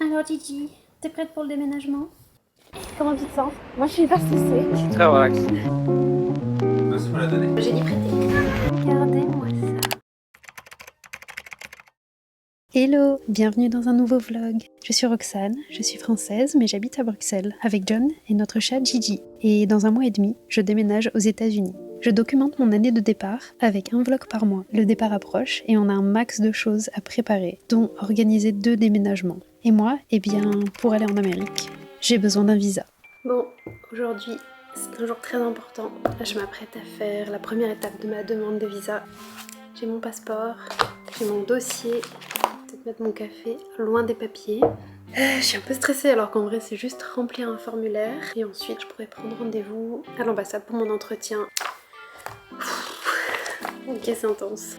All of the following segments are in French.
Alors Gigi, t'es prête pour le déménagement? Comment tu te sens? Moi je suis hyper stressée. Très relax. Merci pour la donner. J'ai dit prêter. Regardez-moi ça. Hello, bienvenue dans un nouveau vlog. Je suis Roxane, je suis française mais j'habite à Bruxelles avec John et notre chat Gigi. Et dans un mois et demi, je déménage aux États-Unis. Je documente mon année de départ avec un vlog par mois. Le départ approche et on a un max de choses à préparer, dont organiser 2 déménagements. Et moi, eh bien, pour aller en Amérique, j'ai besoin d'un visa. Bon, aujourd'hui, c'est un jour très important. Je m'apprête à faire la première étape de ma demande de visa. J'ai mon passeport, j'ai mon dossier, peut-être mettre mon café loin des papiers. Je suis un peu stressée alors qu'en vrai c'est juste remplir un formulaire et ensuite je pourrais prendre rendez-vous à l'ambassade pour mon entretien. Ok, c'est intense.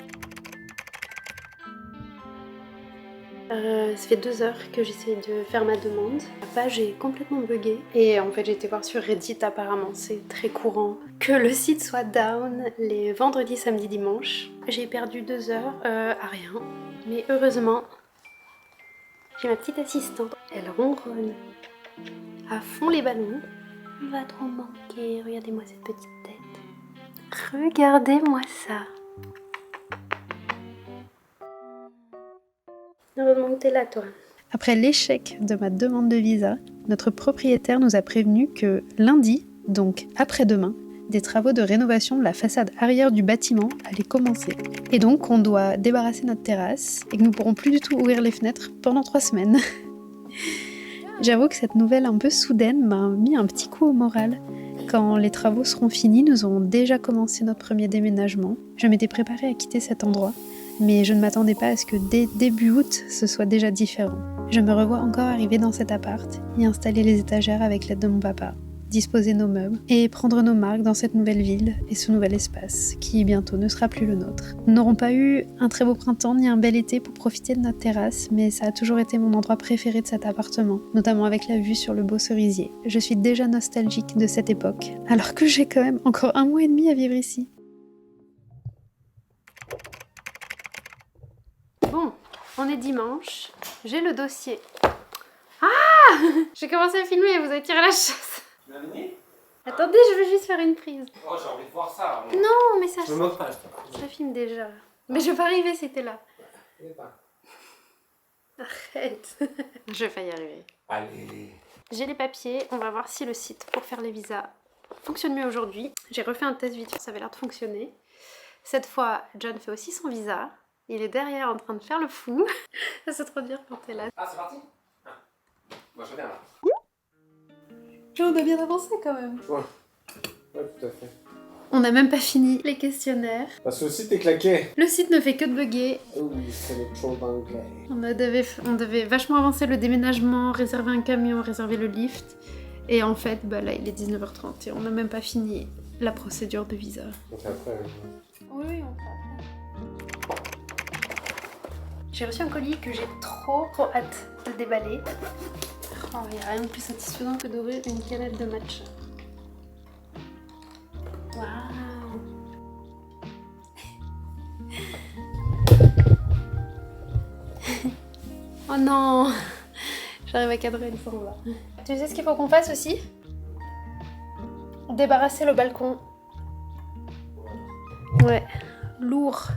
Ça fait 2 heures que j'essaie de faire ma demande. La page est complètement buggée. Et en fait, j'ai été voir sur Reddit, apparemment, c'est très courant que le site soit down les vendredis, samedis, dimanches. J'ai perdu 2 heures à rien. Mais heureusement, j'ai ma petite assistante. Elle ronronne à fond les ballons. Il va trop me manquer. Regardez-moi cette petite tête. Regardez-moi ça. Heureusement que t'es là, toi. Après l'échec de ma demande de visa, notre propriétaire nous a prévenu que lundi, donc après-demain, des travaux de rénovation de la façade arrière du bâtiment allaient commencer. Et donc on doit débarrasser notre terrasse et que nous pourrons plus du tout ouvrir les fenêtres pendant 3 semaines. J'avoue que cette nouvelle un peu soudaine m'a mis un petit coup au moral. Quand les travaux seront finis, nous aurons déjà commencé notre premier déménagement. Je m'étais préparée à quitter cet endroit, mais je ne m'attendais pas à ce que dès début août, ce soit déjà différent. Je me revois encore arriver dans cet appart, y installer les étagères avec l'aide de mon papa, disposer nos meubles et prendre nos marques dans cette nouvelle ville et ce nouvel espace qui bientôt ne sera plus le nôtre. Nous n'aurons pas eu un très beau printemps ni un bel été pour profiter de notre terrasse, mais ça a toujours été mon endroit préféré de cet appartement, notamment avec la vue sur le beau cerisier. Je suis déjà nostalgique de cette époque, alors que j'ai quand même encore 1 mois et demi à vivre ici. Bon, on est dimanche, j'ai le dossier. Ah! J'ai commencé à filmer et vous avez tiré la chasse. Attendez, je veux juste faire une prise. Oh, j'ai envie de voir ça. Non, mais ça, Je me moque pas, je te ça filme déjà. Mais je vais pas arriver si t'es là. pas. Arrête. Je vais pas y arriver. Allez. J'ai les papiers, on va voir si le site pour faire les visas fonctionne mieux aujourd'hui. J'ai refait un test vite, ça avait l'air de fonctionner. Cette fois, John fait aussi son visa. Il est derrière en train de faire le fou. Ça c'est trop dur quand t'es là. Ah, c'est parti. Moi, je viens là. On a bien avancé quand même. Ouais, tout à fait. On n'a même pas fini les questionnaires. Parce que le site est claqué. Le site ne fait que de bugger. Oui, c'est le trop d'anglais. On devait vachement avancer le déménagement, réserver un camion, réserver le lift. Et en fait, bah là il est 19h30 et on n'a même pas fini la procédure de visa. Donc après. Oui, on fait. J'ai reçu un colis que j'ai trop hâte de déballer. Oh, il n'y a rien de plus satisfaisant que d'ouvrir une canette de matcha. Waouh! Oh non! J'arrive à cadrer une fois. Tu sais ce qu'il faut qu'on fasse aussi? Débarrasser le balcon. Ouais, lourd.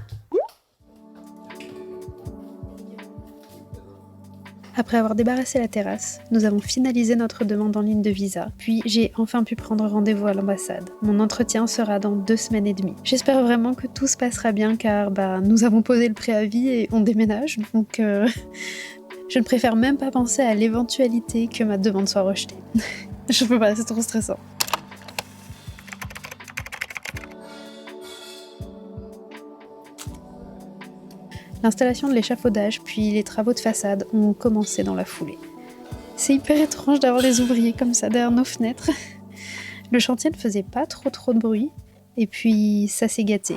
Après avoir débarrassé la terrasse, nous avons finalisé notre demande en ligne de visa, puis j'ai enfin pu prendre rendez-vous à l'ambassade. Mon entretien sera dans 2 semaines et demie. J'espère vraiment que tout se passera bien car nous avons posé le préavis et on déménage, donc je ne préfère même pas penser à l'éventualité que ma demande soit rejetée. Je peux pas, c'est trop stressant. L'installation de l'échafaudage puis les travaux de façade ont commencé dans la foulée. C'est hyper étrange d'avoir des ouvriers comme ça derrière nos fenêtres. Le chantier ne faisait pas trop de bruit et puis ça s'est gâté.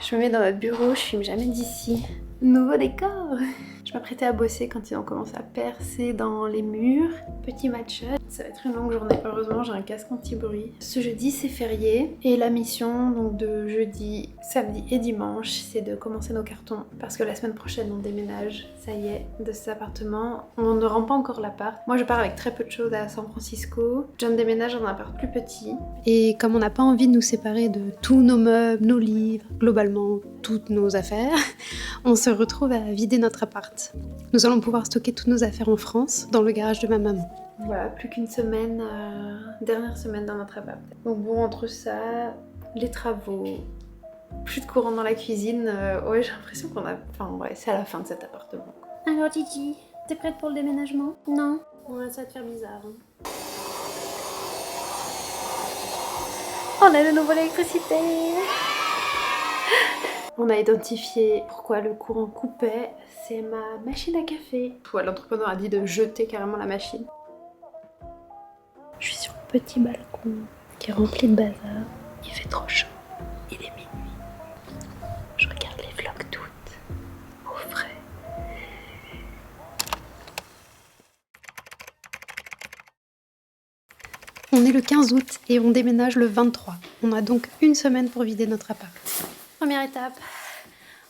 Je me mets dans notre bureau, je filme jamais d'ici. Nouveau décor. Je m'apprêtais à bosser quand ils ont commencé à percer dans les murs. Petit match-up. Ça va être une longue journée. Heureusement, j'ai un casque anti-bruit. Ce jeudi, c'est férié. Et la mission, donc de jeudi, samedi et dimanche, c'est de commencer nos cartons. Parce que la semaine prochaine, on déménage. Ça y est, de cet appartement. On ne rend pas encore l'appart. Moi, je pars avec très peu de choses à San Francisco. John déménage dans un appart plus petit. Et comme on n'a pas envie de nous séparer de tous nos meubles, nos livres, globalement toutes nos affaires, on se retrouve à vider notre appart. Nous allons pouvoir stocker toutes nos affaires en France, dans le garage de ma maman. Voilà, plus qu'une semaine, dernière semaine dans notre appart. Donc bon, entre ça, les travaux, plus de courant dans la cuisine, ouais, j'ai l'impression qu'on a... Enfin ouais, c'est à la fin de cet appartement. Alors Gigi, t'es prête pour le déménagement? Non? Ouais, ça va te faire bizarre. Hein. On a de nouveau l'électricité. On a identifié pourquoi le courant coupait, c'est ma machine à café. Ouais, l'entrepreneur a dit de jeter carrément la machine. Je suis sur le petit balcon qui est rempli de bazar. Il fait trop chaud, il est minuit. Je regarde les vlogs d'août, au frais. On est le 15 août et on déménage le 23. On a donc une semaine pour vider notre appart. Première étape,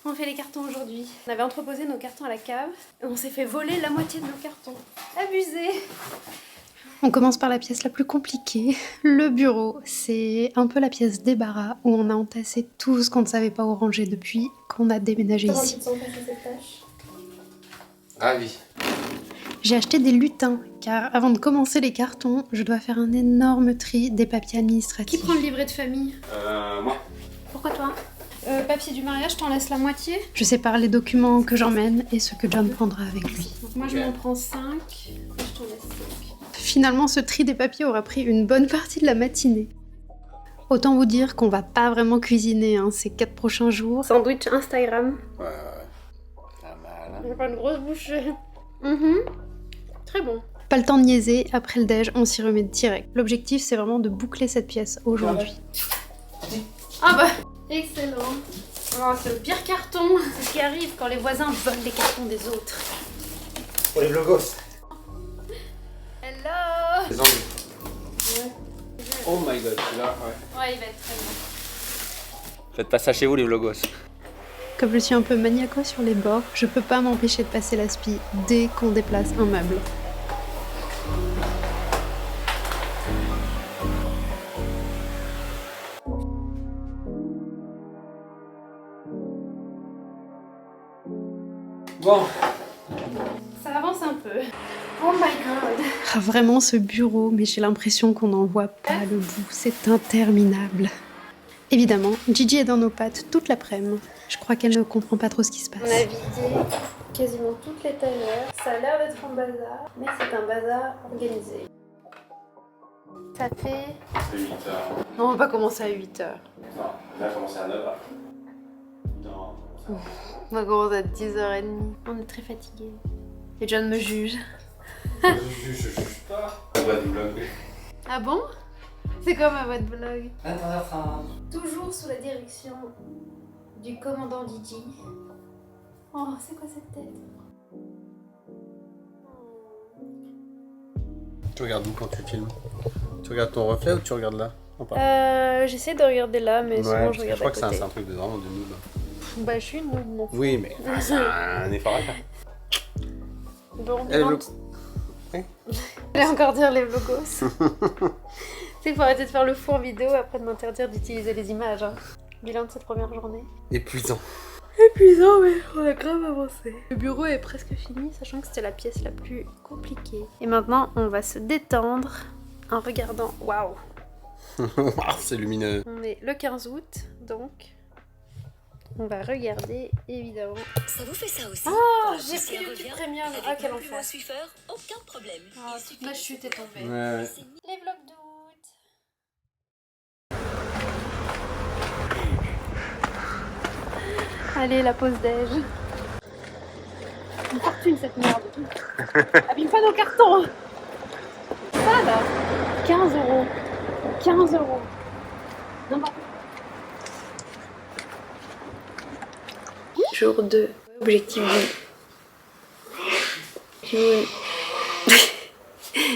on fait les cartons aujourd'hui. On avait entreposé nos cartons à la cave et on s'est fait voler la moitié de nos cartons. Abusé! On commence par la pièce la plus compliquée, le bureau. C'est un peu la pièce débarras où on a entassé tout ce qu'on ne savait pas où ranger depuis qu'on a déménagé ici. Tu te sens passer cette tâche? Ravi. J'ai acheté des lutins car avant de commencer les cartons, je dois faire un énorme tri des papiers administratifs. Qui prend le livret de famille? Moi. Pourquoi toi? Papier du mariage, t'en laisses la moitié? Je sépare les documents que j'emmène et ceux que John prendra avec lui. Donc moi je m'en prends 5 et je t'en laisse 5. Finalement, ce tri des papiers aura pris une bonne partie de la matinée. Autant vous dire qu'on va pas vraiment cuisiner hein, ces 4 prochains jours. Sandwich Instagram. Ouais. Pas mal. J'ai pas une grosse bouchée. Très bon. Pas le temps de niaiser, après le déj, on s'y remet direct. L'objectif c'est vraiment de boucler cette pièce aujourd'hui. Ah bah excellent. Oh, c'est le pire carton. C'est ce qui arrive quand les voisins volent les cartons des autres. Pour les logos. Hello. Les enlever. Ouais. Oh my god, celui-là, ouais. Ouais, il va être très bon. Faites pas ça chez vous, les logos. Comme je suis un peu maniaco sur les bords, je peux pas m'empêcher de passer l'aspi dès qu'on déplace un meuble. Bon. Ça avance un peu. Oh my god. Ah, vraiment ce bureau, mais j'ai l'impression qu'on n'en voit pas le bout. C'est interminable. Évidemment, Gigi est dans nos pattes toute l'après-midi. Je crois qu'elle ne comprend pas trop ce qui se passe. On a vidé quasiment toutes les étagères. Ça a l'air d'être un bazar, mais c'est un bazar organisé. Ça fait... 8h. Non, on va pas commencer à 8h. Non, on va commencer à 9h. Non. On va commencer à 10h30. On est très fatigués. Et John me juge. Je juge pas. On va du vlog. Ah bon? C'est quoi ma voix de vlog? Toujours sous la direction du commandant Gigi. Oh, c'est quoi cette tête? Tu regardes où quand tu filmes? Tu regardes ton reflet ou tu regardes là? J'essaie de regarder là, mais souvent je regarde à côté. Je crois que c'est un truc de vraiment de noob. Bah, je suis une noob, non? Oui, mais c'est un effort à faire. Bon, Oui. J'allais encore dire les vlogos. Tu sais, il faut arrêter de faire le fou en vidéo après de m'interdire d'utiliser les images. Hein. Bilan de cette première journée. Épuisant. Épuisant, mais on a grave avancé. Le bureau est presque fini, sachant que c'était la pièce la plus compliquée. Et maintenant, on va se détendre en regardant... Waouh. C'est lumineux. On est le 15 août, donc... On va regarder, évidemment. Ça vous fait ça aussi? Oh, j'ai pris YouTube Premium. Ah, quel enfer. Aucun problème. Ah, toute ma chute est tombée. Ouais. Les vlogs d'août. Allez, la pause déj. Une fortune cette merde. Abîme pas nos cartons. Ça là, 15 €. 15 €. Non, non. Jour 2 Objectif jaune.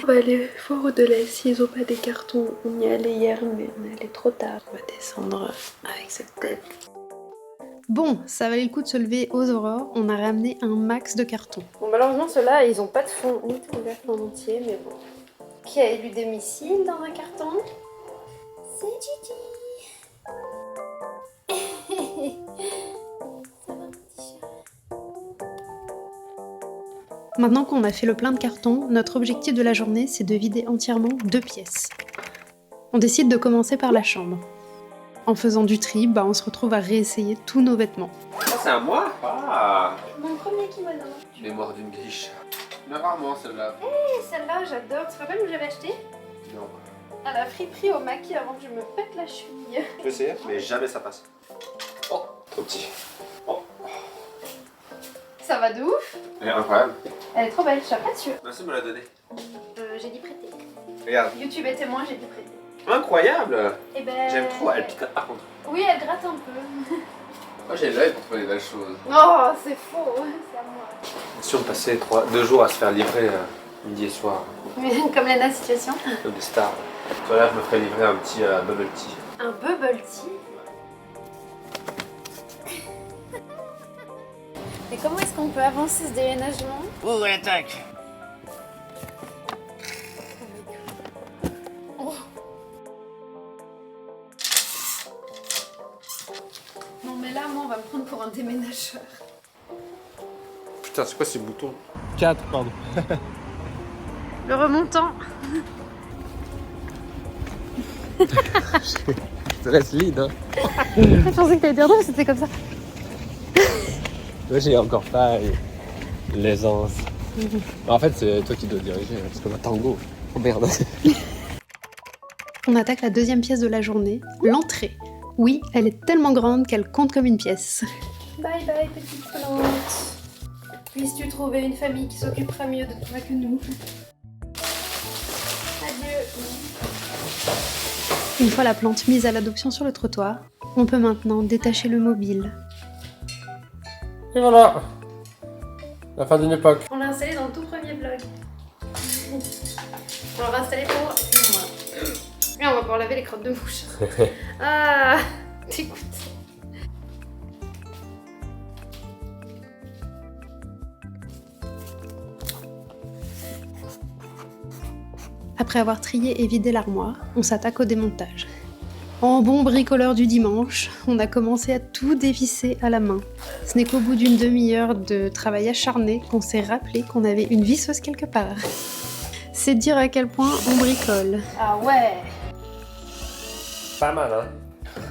On va aller voir au-delà. S'ils ont pas des cartons, on y allait hier, mais on est allé trop tard. On va descendre avec cette tête. Bon, ça valait le coup de se lever aux aurores. On a ramené un max de cartons. Bon, malheureusement, ceux-là, ils ont pas de fond ni tout ouvert en entier, mais bon. Qui a élu des missiles dans un carton? C'est Gigi. Ça va, mon petit chat? Maintenant qu'on a fait le plein de cartons, notre objectif de la journée, c'est de vider entièrement 2 pièces. On décide de commencer par la chambre. En faisant du tri, on se retrouve à réessayer tous nos vêtements. Ça, c'est à moi? Ah! Mon premier kimono. Mémoire d'une guiche. Mais rarement celle-là. Celle-là, j'adore. Tu te rappelles où j'avais acheté? Non. À la friperie au maquis avant que je me pète la cheville. Je peux essayer, mais jamais ça passe. Oh, trop petit. Oh. Ça va de ouf. Elle est incroyable. Elle est trop belle, je suis pas sûre. Merci de me la donner. J'ai dit prêter. Regarde. YouTube est témoin, j'ai dit prêter. Incroyable! Et ben... J'aime trop, elle pique par contre. Oui, elle gratte un peu. Moi j'ai l'œil pour trouver les belles choses. Oh, c'est faux, c'est à moi. Si on passait 2 jours à se faire livrer midi et soir. Comme Lena Situation. Comme des stars. Sur là, je me ferais livrer un petit bubble tea. Un bubble tea. Mais comment est-ce qu'on peut avancer ce déménagement? Oh, l'attaque! Oh. Non mais là, moi, on va me prendre pour un déménageur. Putain, c'est quoi ces boutons? 4, pardon. Le remontant. Je te laisse lead, hein. Je pensais que t'allais dire non, c'était comme ça. Moi, j'ai encore pas l'aisance. En fait, c'est toi qui dois diriger, hein, c'est comme un tango. Oh merde. On attaque la deuxième pièce de la journée, l'entrée. Oui, elle est tellement grande qu'elle compte comme une pièce. Bye bye, petite plante. Puisses-tu trouver une famille qui s'occupera mieux de toi que nous. Adieu. Une fois la plante mise à l'adoption sur le trottoir, on peut maintenant détacher le mobile. Et voilà! La fin d'une époque. On l'a installé dans le tout premier vlog. On l'a installé pour 8 mois. Et on va pouvoir laver les crottes de mouche. Ah, t'écoutes. Après avoir trié et vidé l'armoire, on s'attaque au démontage. En bon bricoleur du dimanche, on a commencé à tout dévisser à la main. Ce n'est qu'au bout d'une demi-heure de travail acharné qu'on s'est rappelé qu'on avait une visseuse quelque part. C'est dire à quel point on bricole. Ah ouais! Pas mal, hein?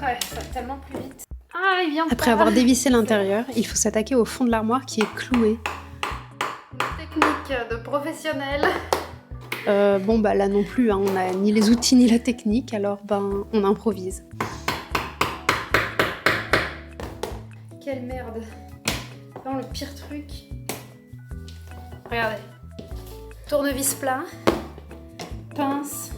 Ouais, ça va tellement plus vite. Ah, il vient pas. Après avoir dévissé l'intérieur, il faut s'attaquer au fond de l'armoire qui est cloué. Une technique de professionnel. Là non plus, hein, on n'a ni les outils ni la technique, alors on improvise. Quelle merde. Non, le pire truc. Regardez. Tournevis plat. Pince.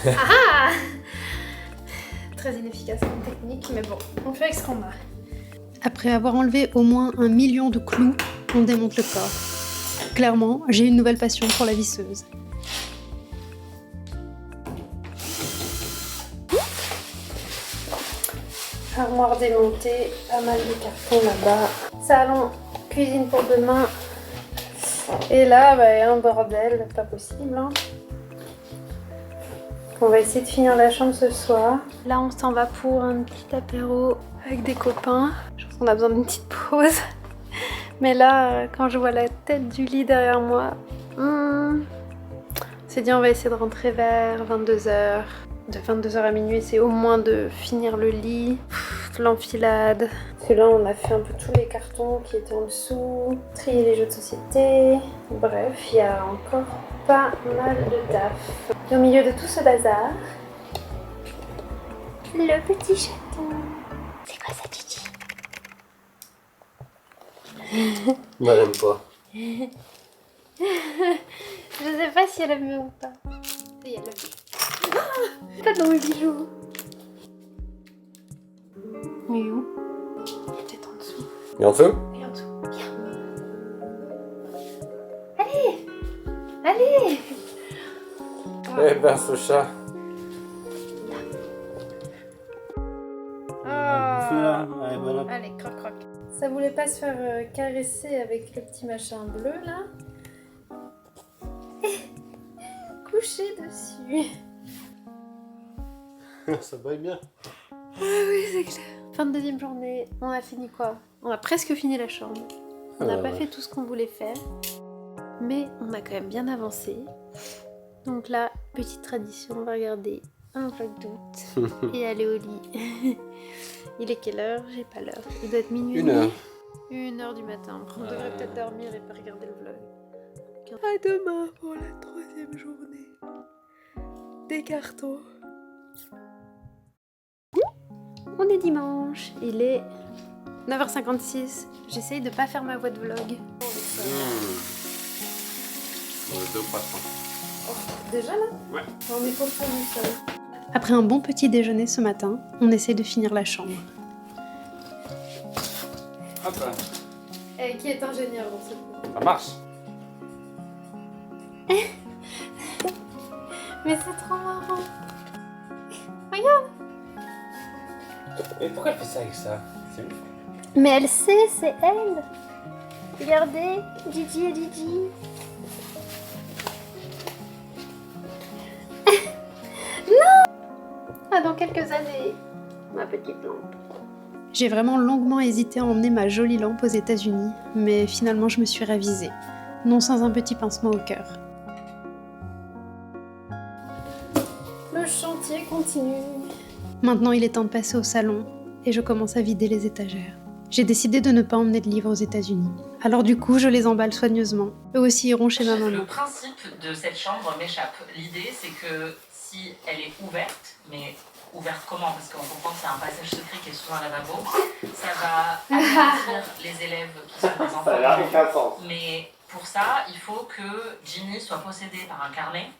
Ah! Très inefficace comme technique, mais bon, on fait avec ce qu'on a. Après avoir enlevé au moins 1 million de clous, on démonte le corps. Clairement, j'ai une nouvelle passion pour la visseuse. Armoire démontée, pas mal de cartons là-bas. Salon, cuisine pour demain. Et là, un bordel, pas possible. Hein. On va essayer de finir la chambre ce soir. Là, on s'en va pour un petit apéro avec des copains. Je pense qu'on a besoin d'une petite pause. Mais là, quand je vois la tête du lit derrière moi, on s'est dit on va essayer de rentrer vers 22h. De 22h à minuit, c'est au moins de finir le lit, l'enfilade. Parce que là, on a fait un peu tous les cartons qui étaient en dessous, trier les jeux de société. Bref, il y a encore pas mal de taf. Et au milieu de tout ce bazar, le petit chaton. C'est quoi ça, Gigi? Moi, j'aime pas. Je sais pas si elle aime ou pas. Oui, elle aime. Ah, pas dans mes bijoux. Et en dessous? Et en dessous. Viens. Allez. Allez. Eh ben, ce chat. Fais-la. Allez, voilà. Allez, croc croc. Ça voulait pas se faire caresser avec le petit machin bleu là. Coucher dessus. Ça va bien. Oui, c'est clair. Fin de deuxième journée, on a fini quoi? On a presque fini la chambre. On n'a pas fait tout ce qu'on voulait faire. Mais on a quand même bien avancé. Donc là, petite tradition, on va regarder un vlog d'août et aller au lit. Il est quelle heure? J'ai pas l'heure. Il doit être minuit. 1h. 1h du matin. On devrait peut-être dormir et pas regarder le vlog. À demain pour la 3e journée des cartons. On est dimanche. Il est 9h56. J'essaye de pas faire ma voix de vlog. Deux croissants. Déjà là? Ouais. On est pour le seul. Après un bon petit déjeuner ce matin, on essaie de finir la chambre. Hop là. Et qui est ingénieur dans ce coup? Ça marche. Mais c'est trop marrant. Regarde. Et pourquoi elle fait ça avec ça? C'est ouf. Mais elle sait, c'est elle. Regardez, Gigi et Gigi. Non. Ah, dans quelques années, ma petite lampe. J'ai vraiment longuement hésité à emmener ma jolie lampe aux États-Unis, mais finalement je me suis ravisée, non sans un petit pincement au cœur. Le chantier continue. Maintenant il est temps de passer au salon, et je commence à vider les étagères. J'ai décidé de ne pas emmener de livres aux États-Unis. Alors du coup, je les emballe soigneusement. Eux aussi iront chez ma maman. Le principe de cette chambre m'échappe. L'idée, c'est que si elle est ouverte, mais ouverte comment? Parce qu'on comprend que c'est un passage secret qui est sous un lavabo. Ça va avertir les élèves qui sont des enfants. Ça a l'air aucun sens. Mais pour ça, il faut que Ginny soit possédée par un carnet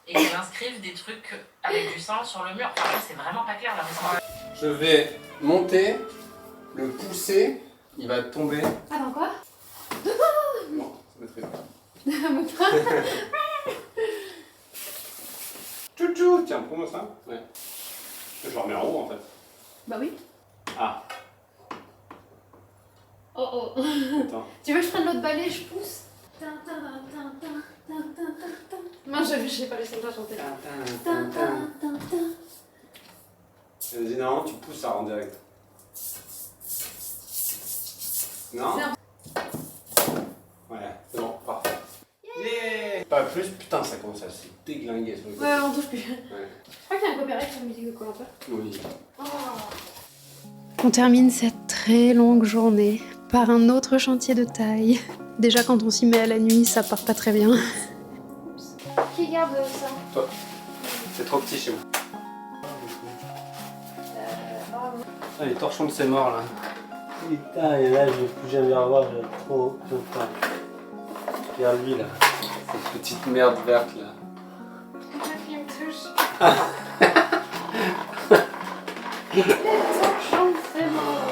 et qu'elle inscrive des trucs avec du sang sur le mur. Enfin, c'est vraiment pas clair la réponse. Je vais monter, le pousser, il va tomber. Ah dans quoi? Non, ça maîtrise pas. Tchou-tchou, tiens, prends-moi ça. Ouais. Je le remets en haut en fait. Bah oui. Ah, Oh oh. attends. Tu veux que je prenne l'autre balai et je pousse? Moi je sais pas laisser le chanter. Vas-y, non, tu pousses, ça rend direct. Non? Ouais, c'est bon, parfait. Yeah. Pas plus, putain, ça commence à se déglinguer sur le côté. Ouais, on touche plus. Ouais. Je crois qu'il y a un copyright sur la musique de Koh-Lanta. Oui. On termine cette très longue journée par un autre chantier de taille. Déjà quand on s'y met à la nuit, ça part pas très bien. Qui garde ça? Toi. C'est trop petit chez moi. Ah, les torchons de ses morts là. Putain, et là, je vais plus jamais revoir, j'ai trop content. Regarde lui là. Cette petite merde verte là. Qui me touche. Les torchons, c'est mort.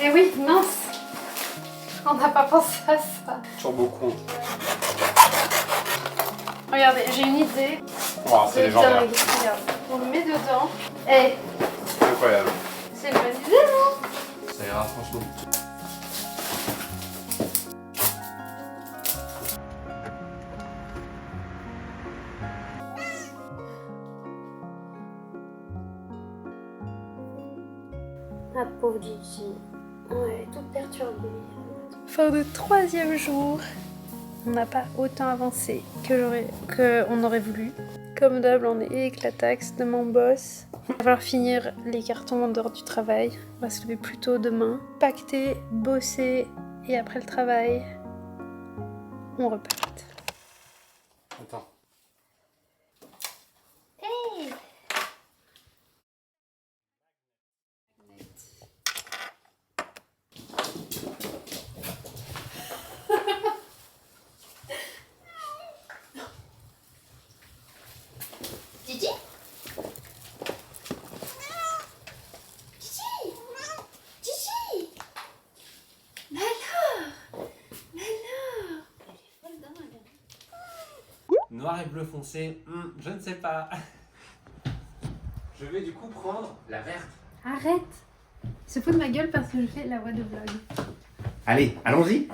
Eh oui, mince. On n'a pas pensé à ça. Toujours beaucoup. Regardez, j'ai une idée. Oh, c'est légendaire. dingue. Regarde, on le met dedans. Eh, Incroyable. c'est une bonne idée, non? Ça ira franchement. Ah pauvre Gigi. Ouais, toute perturbée. Fin de 3e jour. On n'a pas autant avancé qu'on aurait voulu. Comme d'hab, on est éclataxe de mon boss. Il va falloir finir les cartons en dehors du travail. On va se lever plus tôt demain. Pacter, bosser et après le travail, on repart. Attends. Hey! Gigi? Gigi? Gigi? bleu foncé, je ne sais pas. Je vais du coup prendre la verte. Arrête! Il se fout de ma gueule parce que je fais la voix de vlog. Allez, allons-y.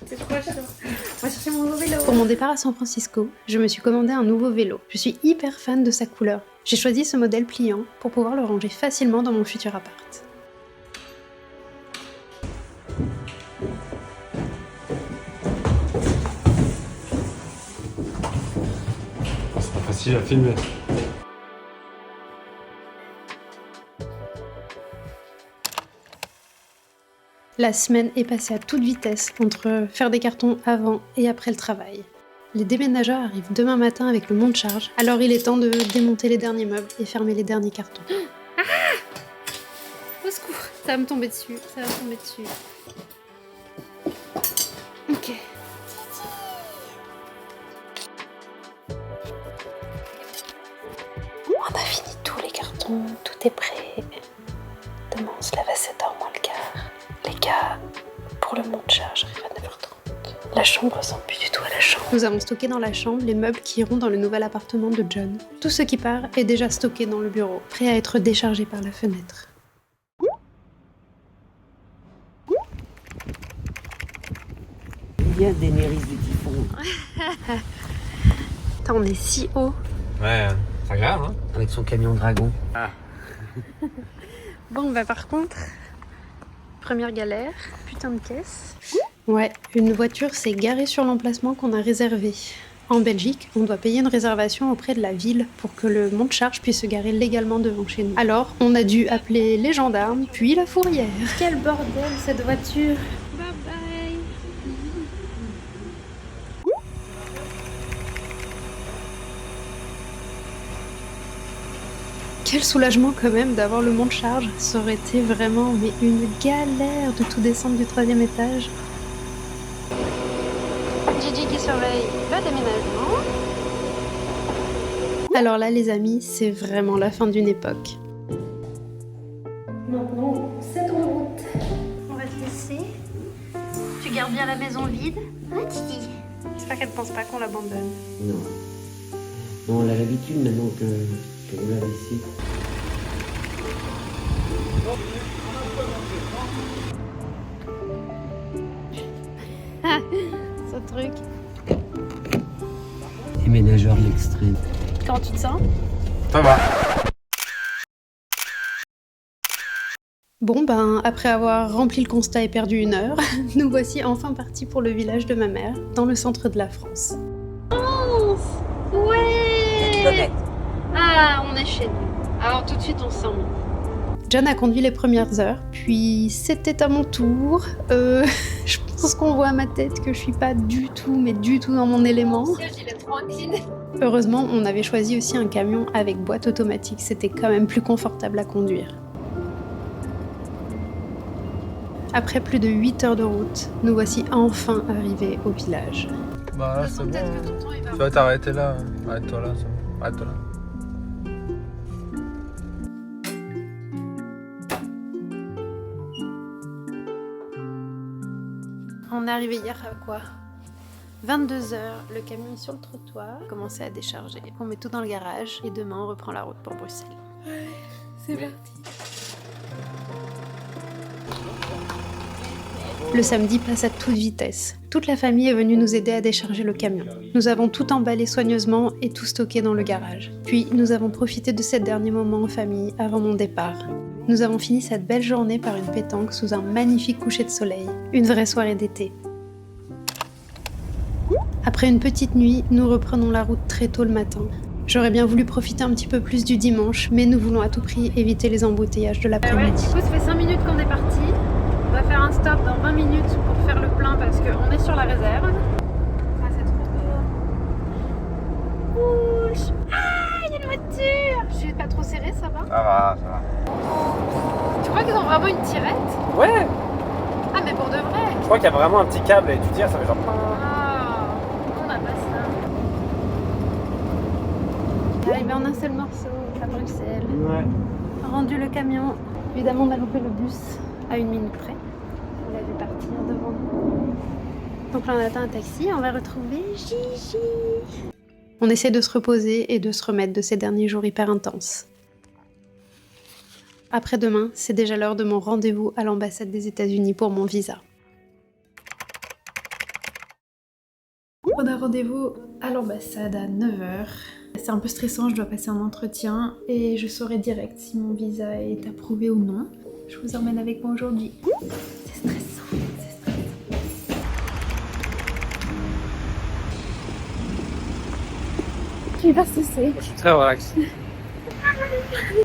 C'est trop chaud. On va chercher mon nouveau vélo. Pour mon départ à San Francisco, je me suis commandé un nouveau vélo. Je suis hyper fan de sa couleur. J'ai choisi ce modèle pliant pour pouvoir le ranger facilement dans mon futur appart. C'est pas facile à filmer. La semaine est passée à toute vitesse entre faire des cartons avant et après le travail. Les déménageurs arrivent demain matin avec le monte-charge, alors il est temps de démonter les derniers meubles et fermer les derniers cartons. Ah! Au secours! Ça va me tomber dessus, ça va me tomber dessus. Ok. On a fini tous les cartons, tout est prêt. Demain on se lève à 7h moins le quart. Les gars, pour le monte-charge, j'arrive à 9h30. La chambre ressemble plus du tout à la chambre. Nous avons stocké dans la chambre les meubles qui iront dans le nouvel appartement de John. Tout ce qui part est déjà stocké dans le bureau, prêt à être déchargé par la fenêtre. Il y a Daenerys du typhon. Attends, on est si haut. Ouais, c'est grave, hein. Avec son camion dragon. Bon, bah par contre, première galère, putain de caisse. Ouais, une voiture s'est garée sur l'emplacement qu'on a réservé. En Belgique, on doit payer une réservation auprès de la ville pour que le monte-charge puisse se garer légalement devant chez nous. Alors, on a dû appeler les gendarmes, puis la fourrière. Quel bordel cette voiture! Bye bye! Quel soulagement quand même d'avoir le monte-charge. Ça aurait été vraiment une galère de tout descendre du 3e étage. Gigi qui surveille le déménagement. Alors là les amis, c'est vraiment la fin d'une époque. Maintenant, c'est ton route. On va te laisser. Tu gardes bien la maison vide. Ouais, Titi. J'espère qu'elle ne pense pas qu'on l'abandonne. Non. Non, on a l'habitude maintenant que vous l'avez ici. Ce truc. Déménageur de l'extrême. Comment tu te sens? Ça va. Bon ben, après avoir rempli le constat et perdu 1 heure, nous voici enfin partis pour le village de ma mère, dans le centre de la France. Ouais! Ah, on est chez nous. Alors tout de suite on s'en met. John a conduit les premières heures, puis c'était à mon tour. Je pense qu'on voit à ma tête que je suis pas du tout, mais du tout dans mon élément. Heureusement, on avait choisi aussi un camion avec boîte automatique, c'était quand même plus confortable à conduire. Après plus de 8 heures de route, nous voici enfin arrivés au village. Bah là c'est bon. Tu vas t'arrêter là. Arrête-toi là, c'est bon. Arrête-toi là. On est arrivé hier à quoi? 22h, le camion est sur le trottoir, commencé à décharger. On met tout dans le garage et demain on reprend la route pour Bruxelles. Ouais, c'est parti. Le samedi passe à toute vitesse. Toute la famille est venue nous aider à décharger le camion. Nous avons tout emballé soigneusement et tout stocké dans le garage. Puis nous avons profité de ces derniers moments en famille avant mon départ. Nous avons fini cette belle journée par une pétanque sous un magnifique coucher de soleil. Une vraie soirée d'été. Après une petite nuit, nous reprenons la route très tôt le matin. J'aurais bien voulu profiter un petit peu plus du dimanche, mais nous voulons à tout prix éviter les embouteillages de l'après-midi. Du coup, ça fait 5 minutes qu'on est parti. On va faire un stop dans 20 minutes pour faire le plein parce qu'on est sur la réserve. Ah, c'est trop beau. Ouch. Ah, il y a une voiture. Je suis pas trop serrée, ça va? Ça va, ça va. Tu crois qu'ils ont vraiment une tirette? Ouais. Ah, mais pour de vrai? Je crois qu'il y a vraiment un petit câble et tu tires, ça fait genre... Ah, on n'a pas ça. Arrivé en un seul morceau à Bruxelles. Ouais. Rendu le camion. Évidemment, on a loupé le bus à 1 minute près. Il a dû partir devant nous. Donc là, on attend un taxi. On va retrouver Gigi. On essaie de se reposer et de se remettre de ces derniers jours hyper intenses. Après-demain, c'est déjà l'heure de mon rendez-vous à l'ambassade des États-Unis pour mon visa. On a rendez-vous à l'ambassade à 9h. C'est un peu stressant, je dois passer un entretien et je saurai direct si mon visa est approuvé ou non. Je vous emmène avec moi aujourd'hui. C'est stressant, c'est stressant. Je suis hyper stressée. Je suis très relax.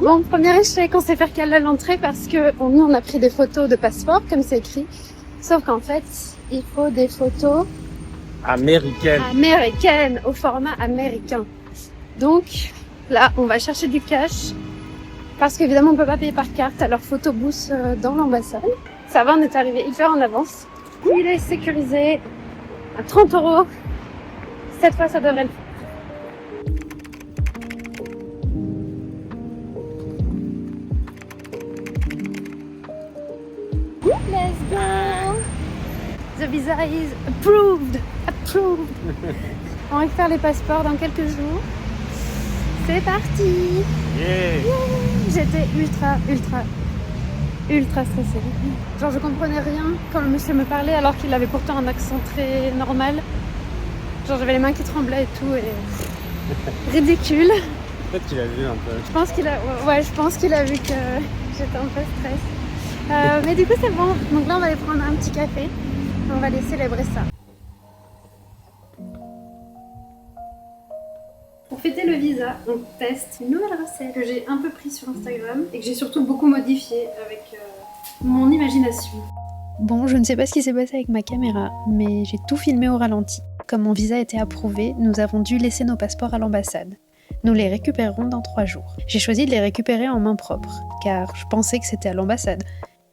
Bon, premier échec, on s'est fait recaler à l'entrée parce que nous on a pris des photos de passeport comme c'est écrit. Sauf qu'en fait, il faut des photos américaines au format américain. Donc là, on va chercher du cash parce qu'évidemment on peut pas payer par carte, alors photobooth dans l'ambassade. Ça va, on est arrivé hyper en avance. Il est sécurisé à 30 €. Cette fois, ça devrait le faire. Let's go! The visa is approved! Approved! On va faire les passeports dans quelques jours. C'est parti! Yeah. J'étais ultra stressée. Genre je comprenais rien quand le monsieur me parlait alors qu'il avait pourtant un accent très normal. Genre j'avais les mains qui tremblaient et tout et ridicule. Peut-être qu'il a vu un peu. Je pense qu'il a vu que j'étais un peu stressée. Mais du coup c'est bon. Donc là on va aller prendre un petit café et on va aller célébrer ça. Pour fêter le visa, on teste une nouvelle recette que j'ai un peu prise sur Instagram et que j'ai surtout beaucoup modifiée avec mon imagination. Bon, je ne sais pas ce qui s'est passé avec ma caméra, mais j'ai tout filmé au ralenti. Comme mon visa était approuvé, nous avons dû laisser nos passeports à l'ambassade. Nous les récupérerons dans 3 jours. J'ai choisi de les récupérer en main propre, car je pensais que c'était à l'ambassade.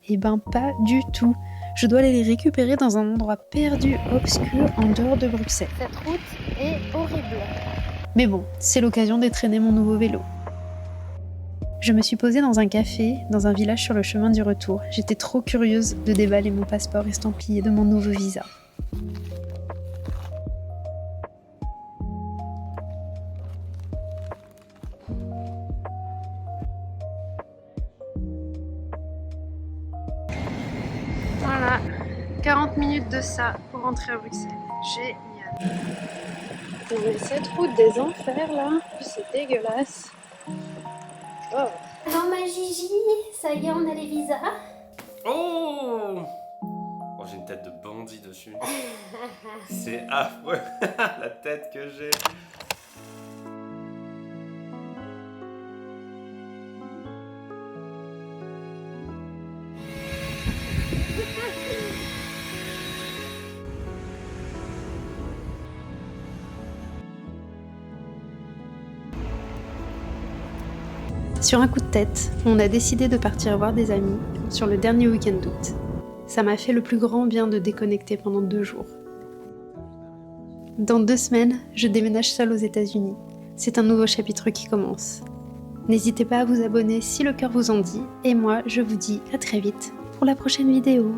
Eh ben pas du tout. Je dois aller les récupérer dans un endroit perdu, obscur, en dehors de Bruxelles. Cette route est horrible. Mais bon, c'est l'occasion d'étraîner mon nouveau vélo. Je me suis posée dans un café, dans un village sur le chemin du retour. J'étais trop curieuse de déballer mon passeport estampillé de mon nouveau visa. Voilà, 40 minutes de ça pour rentrer à Bruxelles. Génial. Mais cette route des enfers là, c'est dégueulasse. Oh. Alors ma Gigi, ça y est, on a les visas. Oh, j'ai une tête de bandit dessus. C'est affreux, la tête que j'ai. Sur un coup de tête, on a décidé de partir voir des amis sur le dernier week-end d'août. Ça m'a fait le plus grand bien de déconnecter pendant 2 jours. Dans 2 semaines, je déménage seule aux États-Unis. C'est un nouveau chapitre qui commence. N'hésitez pas à vous abonner si le cœur vous en dit, et moi je vous dis à très vite pour la prochaine vidéo.